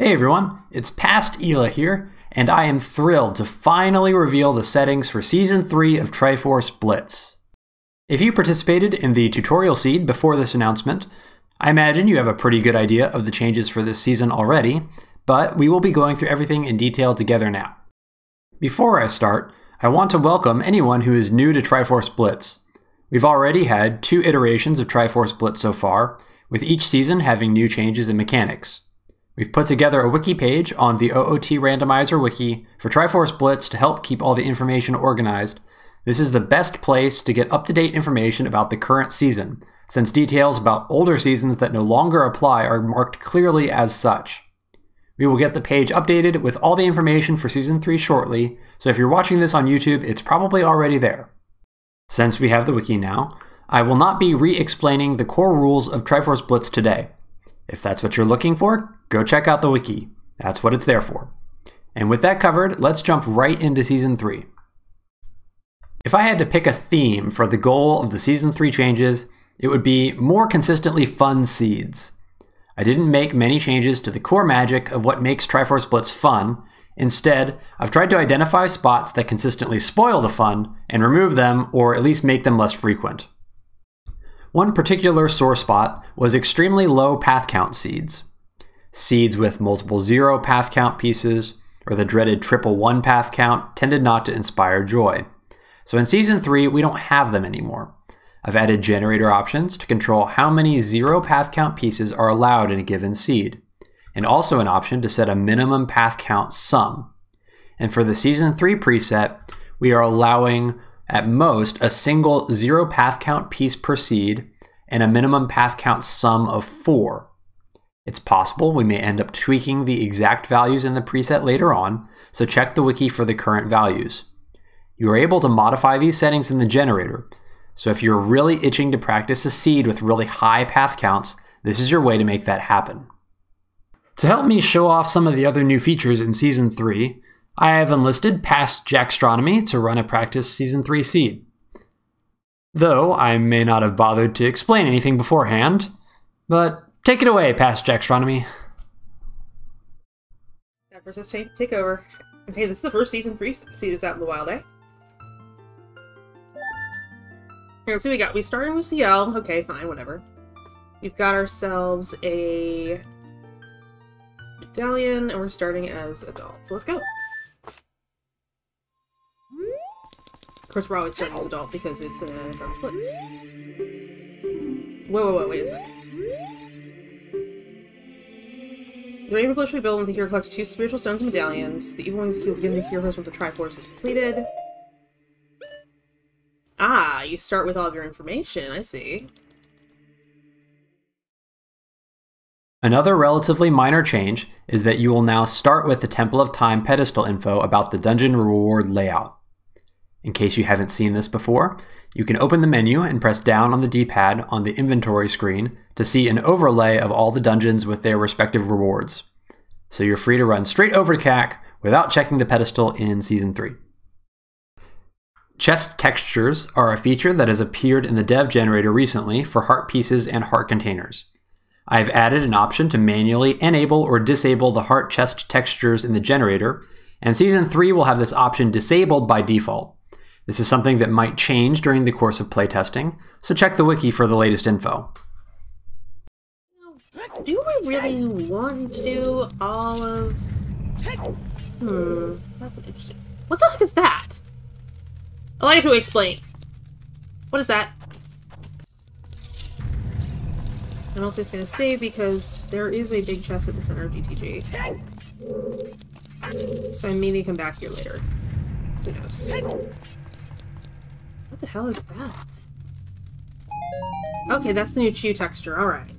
Hey everyone, it's Past Ela here, and I am thrilled to finally reveal the settings for Season 3 of Triforce Blitz. If you participated in the tutorial seed before this announcement, I imagine you have a pretty good idea of the changes for this season already, but we will be going through everything in detail together now. Before I start, I want to welcome anyone who is new to Triforce Blitz. We've already had 2 iterations of Triforce Blitz so far, with each season having new changes in mechanics. We've put together a wiki page on the OOT Randomizer wiki for Triforce Blitz to help keep all the information organized. This is the best place to get up-to-date information about the current season, since details about older seasons that no longer apply are marked clearly as such. We will get the page updated with all the information for Season 3 shortly, so if you're watching this on YouTube, it's probably already there. Since we have the wiki now, I will not be re-explaining the core rules of Triforce Blitz today. If that's what you're looking for, go check out the wiki. That's what it's there for. And with that covered, let's jump right into Season 3. If I had to pick a theme for the goal of the Season 3 changes, it would be more consistently fun seeds. I didn't make many changes to the core magic of what makes Triforce Blitz fun. Instead, I've tried to identify spots that consistently spoil the fun and remove them, or at least make them less frequent. One particular sore spot was extremely low path count seeds. Seeds with multiple 0 path count pieces, or the dreaded triple 1 path count, tended not to inspire joy. So in Season 3, we don't have them anymore. I've added generator options to control how many 0 path count pieces are allowed in a given seed, and also an option to set a minimum path count sum. And for the Season 3 preset, we are allowing at most a single 0 path count piece per seed and a minimum path count sum of 4. It's possible we may end up tweaking the exact values in the preset later on, so check the wiki for the current values. You are able to modify these settings in the generator, so if you're really itching to practice a seed with really high path counts, this is your way to make that happen. To help me show off some of the other new features in Season 3, I have enlisted Past Jackstronomy to run a practice Season 3 seed. Though I may not have bothered to explain anything beforehand, but take it away, Past Jackstronomy. Yeah, first let's take over. And hey, this is the first Season 3 seed that's out in the wild, eh? Here, so we started with CL. Okay, fine, whatever. We've got ourselves a medallion, and we're starting as adult. So let's go. Of course, we're always starting as adult because it's a Triforce Blitz. Whoa, wait a second. The Rainbow Blitz rebuild when the hero collects 2 spiritual stones and medallions. The evil ones heal begin the heroes once the Triforce is completed. Ah, you start with all of your information, I see. Another relatively minor change is that you will now start with the Temple of Time pedestal info about the dungeon reward layout. In case you haven't seen this before, you can open the menu and press down on the D-pad on the inventory screen to see an overlay of all the dungeons with their respective rewards. So you're free to run straight over to CAC without checking the pedestal in Season 3. Chest textures are a feature that has appeared in the dev generator recently for heart pieces and heart containers. I've added an option to manually enable or disable the heart chest textures in the generator, and Season 3 will have this option disabled by default. This is something that might change during the course of playtesting, so check the wiki for the latest info. Do we really want to do all of... that's interesting. What the heck is that? I'd like to explain. What is that? I'm also just going to save because there is a big chest at the center of DTG. So I may need to come back here later. Who knows? What the hell is that? Okay, that's the new Chew texture, alright.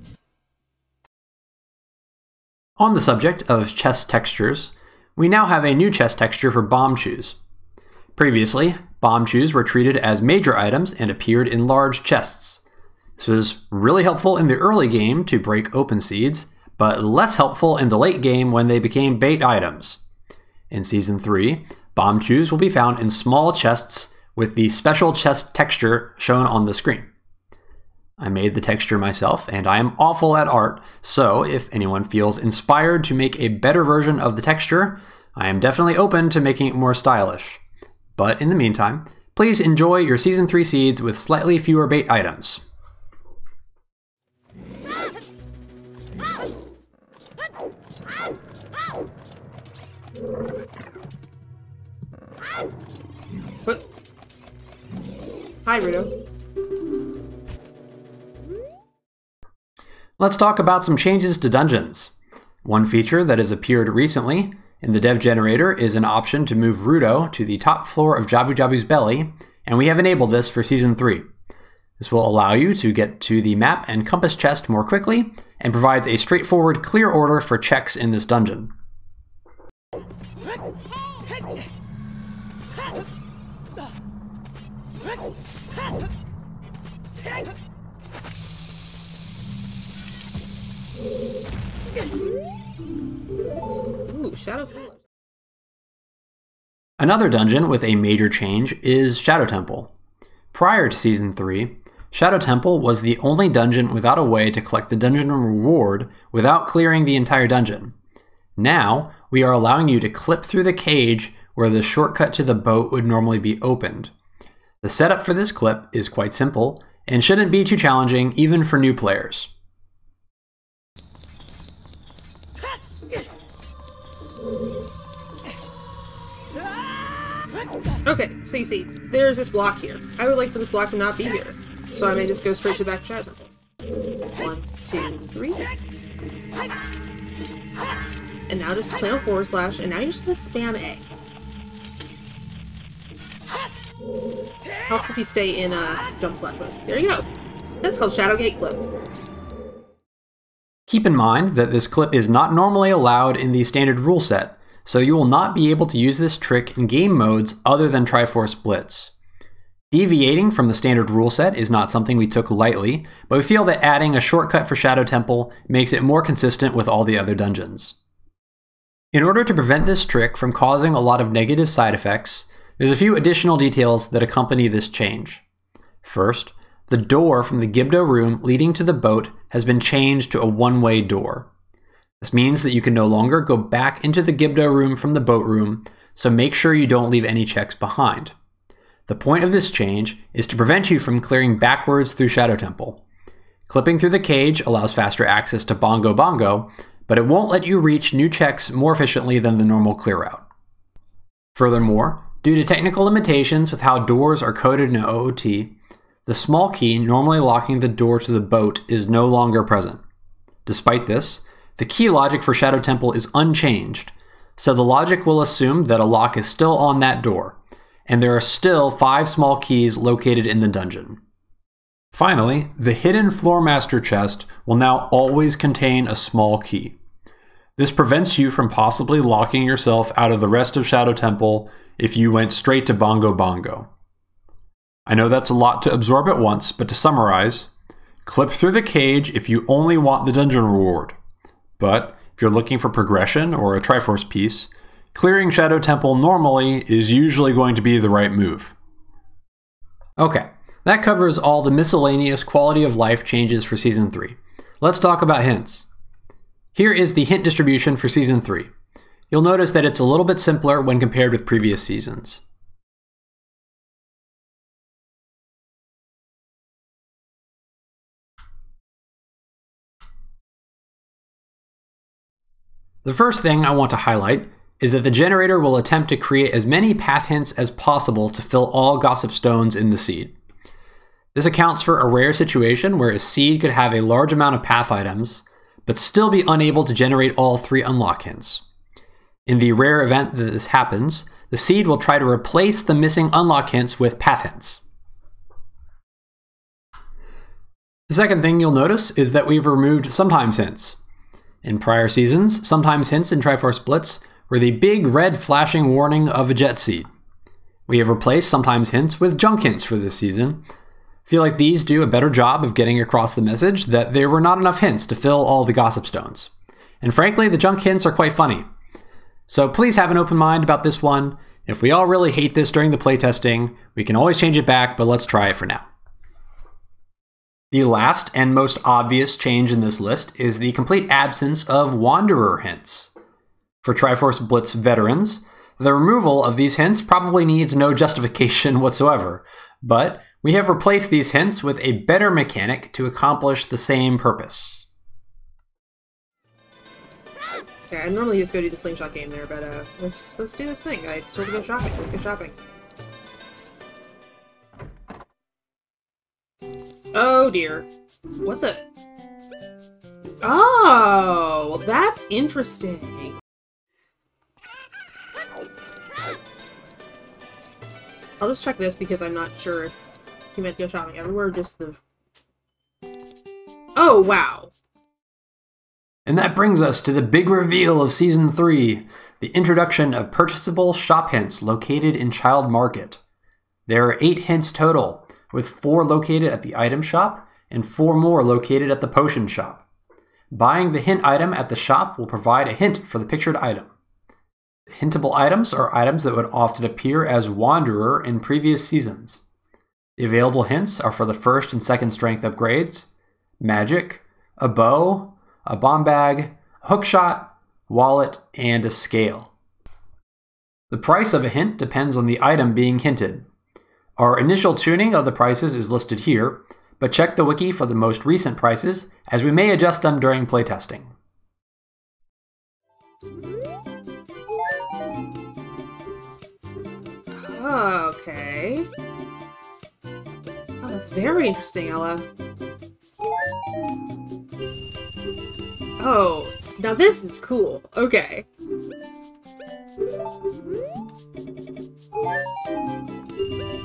On the subject of chest textures, we now have a new chest texture for bomb chews. Previously, bomb chews were treated as major items and appeared in large chests. This was really helpful in the early game to break open seeds, but less helpful in the late game when they became bait items. In Season 3, bomb chews will be found in small chests with the special chest texture shown on the screen. I made the texture myself, and I am awful at art, so if anyone feels inspired to make a better version of the texture, I am definitely open to making it more stylish. But in the meantime, please enjoy your Season 3 seeds with slightly fewer bait items. What? Hi, Rudo. Let's talk about some changes to dungeons. One feature that has appeared recently in the dev generator is an option to move Rudo to the top floor of Jabu Jabu's belly, and we have enabled this for Season 3. This will allow you to get to the map and compass chest more quickly, and provides a straightforward, clear order for checks in this dungeon. Ooh, Shadow Temple. Another dungeon with a major change is Shadow Temple. Prior to Season 3, Shadow Temple was the only dungeon without a way to collect the dungeon reward without clearing the entire dungeon. Now, we are allowing you to clip through the cage where the shortcut to the boat would normally be opened. The setup for this clip is quite simple and shouldn't be too challenging even for new players. Okay, so you see, there's this block here. I would like for this block to not be here, so I may just go straight to the back of Shadow Temple. 1, 2, 3. And now just play on /, and now you're just gonna spam A. Helps if you stay in jump slash mode. There you go. That's called Shadow Gate Clip. Keep in mind that this clip is not normally allowed in the standard rule set, so you will not be able to use this trick in game modes other than Triforce Blitz. Deviating from the standard rule set is not something we took lightly, but we feel that adding a shortcut for Shadow Temple makes it more consistent with all the other dungeons. In order to prevent this trick from causing a lot of negative side effects, there's a few additional details that accompany this change. First, the door from the Gibdo room leading to the boat has been changed to a one-way door. This means that you can no longer go back into the Gibdo room from the boat room, so make sure you don't leave any checks behind. The point of this change is to prevent you from clearing backwards through Shadow Temple. Clipping through the cage allows faster access to Bongo Bongo, but it won't let you reach new checks more efficiently than the normal clear route. Furthermore, due to technical limitations with how doors are coded in OOT, the small key normally locking the door to the boat is no longer present. Despite this, the key logic for Shadow Temple is unchanged, so the logic will assume that a lock is still on that door, and there are still 5 small keys located in the dungeon. Finally, the hidden Floormaster chest will now always contain a small key. This prevents you from possibly locking yourself out of the rest of Shadow Temple if you went straight to Bongo Bongo. I know that's a lot to absorb at once, but to summarize, clip through the cage if you only want the dungeon reward. But if you're looking for progression or a Triforce piece, clearing Shadow Temple normally is usually going to be the right move. Okay, that covers all the miscellaneous quality of life changes for Season 3. Let's talk about hints. Here is the hint distribution for Season 3. You'll notice that it's a little bit simpler when compared with previous seasons. The first thing I want to highlight is that the generator will attempt to create as many path hints as possible to fill all gossip stones in the seed. This accounts for a rare situation where a seed could have a large amount of path items, but still be unable to generate all 3 unlock hints. In the rare event that this happens, the seed will try to replace the missing unlock hints with path hints. The second thing you'll notice is that we've removed sometimes hints. In prior seasons, sometimes hints in Triforce Blitz were the big red flashing warning of a jet seed. We have replaced sometimes hints with junk hints for this season. I feel like these do a better job of getting across the message that there were not enough hints to fill all the gossip stones. And frankly, the junk hints are quite funny. So please have an open mind about this one. If we all really hate this during the playtesting, we can always change it back, but let's try it for now. The last and most obvious change in this list is the complete absence of Wanderer hints. For Triforce Blitz veterans, the removal of these hints probably needs no justification whatsoever, but we have replaced these hints with a better mechanic to accomplish the same purpose. Okay, I normally just go do the slingshot game there, but let's do this thing. I sort of go shopping. Let's go shopping. Oh dear. What the? Oh, well, that's interesting. I'll just check this because I'm not sure if he meant to go shopping everywhere, just the... Oh, wow. And that brings us to the big reveal of Season 3, the introduction of purchasable shop hints located in Child Market. There are 8 hints total, with 4 located at the item shop and 4 more located at the potion shop. Buying the hint item at the shop will provide a hint for the pictured item. Hintable items are items that would often appear as Wanderer in previous seasons. The available hints are for the 1st and 2nd strength upgrades, magic, a bow, a bomb bag, a hookshot, wallet, and a scale. The price of a hint depends on the item being hinted. Our initial tuning of the prices is listed here, but check the wiki for the most recent prices, as we may adjust them during playtesting. Okay. Oh, that's very interesting, Ella. Oh, now this is cool. Okay.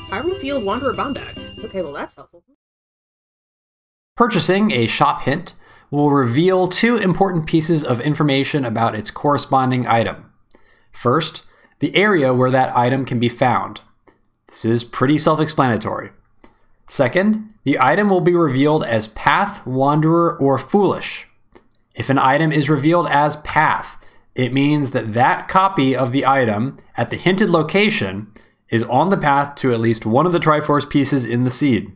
Hyrule Field Wanderer Bomb Bag. Okay, well that's helpful. Purchasing a shop hint will reveal 2 important pieces of information about its corresponding item. First, the area where that item can be found. This is pretty self-explanatory. Second, the item will be revealed as Path, Wanderer, or Foolish. If an item is revealed as Path, it means that that copy of the item at the hinted location is on the path to at least one of the Triforce pieces in the seed.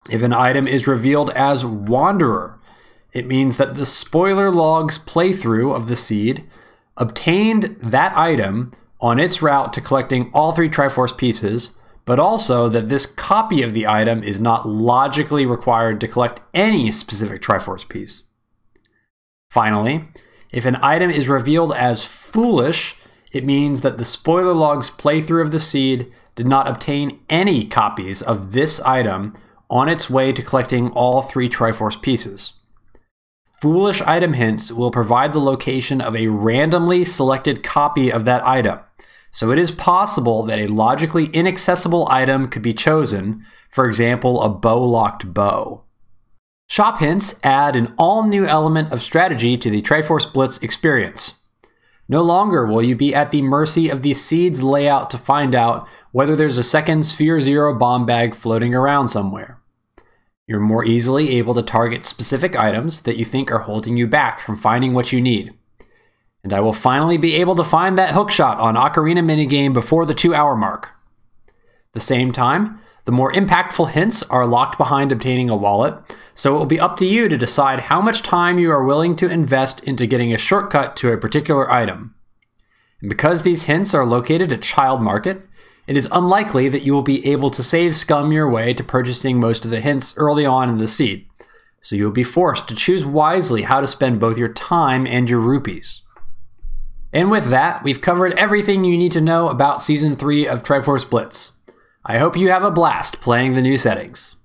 If an item is revealed as Wanderer, it means that the spoiler logs playthrough of the seed obtained that item on its route to collecting all 3 Triforce pieces, but also that this copy of the item is not logically required to collect any specific Triforce piece. Finally, if an item is revealed as Foolish, it means that the spoiler logs playthrough of the seed did not obtain any copies of this item on its way to collecting all 3 Triforce pieces. Foolish item hints will provide the location of a randomly selected copy of that item, so it is possible that a logically inaccessible item could be chosen, for example, a bow-locked bow. Shop hints add an all-new element of strategy to the Triforce Blitz experience. No longer will you be at the mercy of the seed's layout to find out whether there's a second Sphere Zero bomb bag floating around somewhere. You're more easily able to target specific items that you think are holding you back from finding what you need. And I will finally be able to find that hookshot on Ocarina minigame before the 2-hour mark. At the same time, the more impactful hints are locked behind obtaining a wallet, so it will be up to you to decide how much time you are willing to invest into getting a shortcut to a particular item. And because these hints are located at Child Market, it is unlikely that you will be able to save scum your way to purchasing most of the hints early on in the seed, so you will be forced to choose wisely how to spend both your time and your rupees. And with that, we've covered everything you need to know about Season 3 of Triforce Blitz. I hope you have a blast playing the new settings.